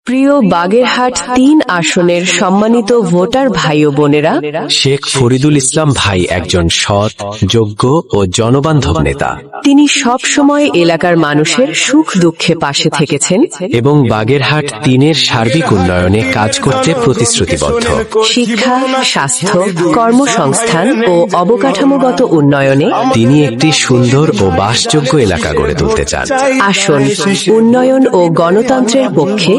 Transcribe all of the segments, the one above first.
প্রিয় বাগেরহাট-৩ আসনের সম্মানিত ভোটার ভাই ও বোনেরা, শেখ ফরিদুল ইসলাম ভাই একজন সৎ, যোগ্য ও জনবান্ধব নেতা। তিনি সব সময় এলাকার মানুষের সুখ দুঃখে পাশে থেকেছেন এবং বাগেরহাট-৩-এর সার্বিক উন্নয়নে কাজ করতে প্রতিশ্রুতিবদ্ধ। শিক্ষা, স্বাস্থ্য, কর্মসংস্থান ও অবকাঠামোগত উন্নয়নে তিনি একটি সুন্দর ও বাসযোগ্য এলাকা গড়ে তুলতে চান। আসুন, উন্নয়ন ও গণতন্ত্রের পক্ষে,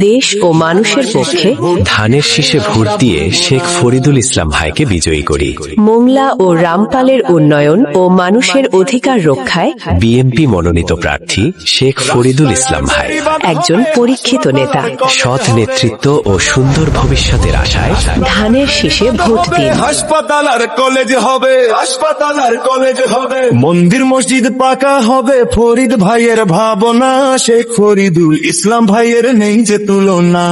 দেশ ও মানুষের পক্ষে ধানের শীষে ভোট দিয়ে শেখ ফরিদুল ইসলাম ভাইকে বিজয়ী করি। মোংলা ও রামপালের উন্নয়ন ও মানুষের অধিকার রক্ষায় বিএনপি মনোনীত প্রার্থী শেখ ফরিদুল ইসলাম ভাই একজন পরীক্ষিত নেতা। সৎ নেতৃত্ব ও সুন্দর ভবিষ্যতের আশায় ধানের শীষে ভোট দিন। হাসপাতাল আর কলেজ হবে, হাসপাতাল আর কলেজ হবে, মন্দির মসজিদ পাকা হবে, ফরিদ ভাইয়ের ভাবনা, শেখ ফরিদুল ইসলাম ভাইয়ের নেই যে তুলনা,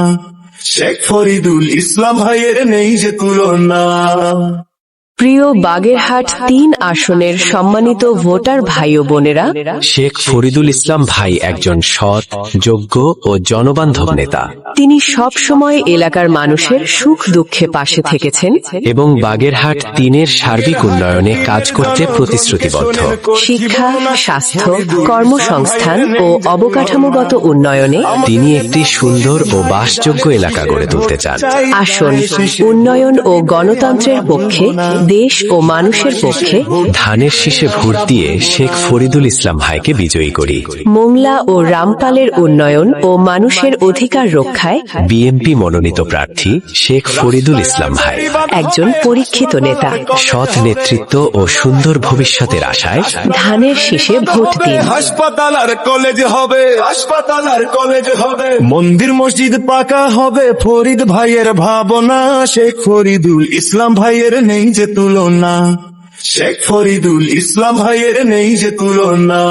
শেখ ফরিদুল ইসলাম ভাইয়ের নেই যে তুলনা। প্রিয় বাগেরহাট-৩ আসনের সম্মানিত ভোটার ভাই ও বোনেরা, শেখ ফরিদুল ইসলাম ভাই একজন সৎ, যোগ্য ও জনবান্ধব নেতা। তিনি সব সময় এলাকার মানুষের সুখ দুঃখে পাশে থেকেছেন এবং বাগেরহাট-৩-এর সার্বিক উন্নয়নে কাজ করতে প্রতিশ্রুতিবদ্ধ। শিক্ষা, স্বাস্থ্য, কর্মসংস্থান ও অবকাঠামোগত উন্নয়নে তিনি একটি সুন্দর ও বাসযোগ্য এলাকা গড়ে তুলতে চান। আসুন, উন্নয়ন ও গণতন্ত্রের পক্ষে, দেশ ও মানুষের পক্ষে ধানের শীষে ভোট দিয়ে শেখ ফরিদুল ইসলাম ভাইকে বিজয়ী করি। মোংলা ও রামপালের উন্নয়ন ও মানুষের অধিকার রক্ষায় বিএনপি মনোনীত প্রার্থী শেখ ফরিদুল ইসলাম ভাই একজন পরীক্ষিত নেতা। সৎ নেতৃত্ব ও সুন্দর ভবিষ্যতের আশায় ধানের শীষে ভোট দিন। হাসপাতাল আর কলেজ হবে, হাসপাতাল আর কলেজ হবে, মন্দির মসজিদ পাকা হবে, ফরিদ ভাইয়ের ভাবনা, শেখ ফরিদুল ইসলাম ভাইয়ের নেই যে তুলনা, শেখ ফরিদুল ইসলাম ভাইয়ের নেই যে তুলনা।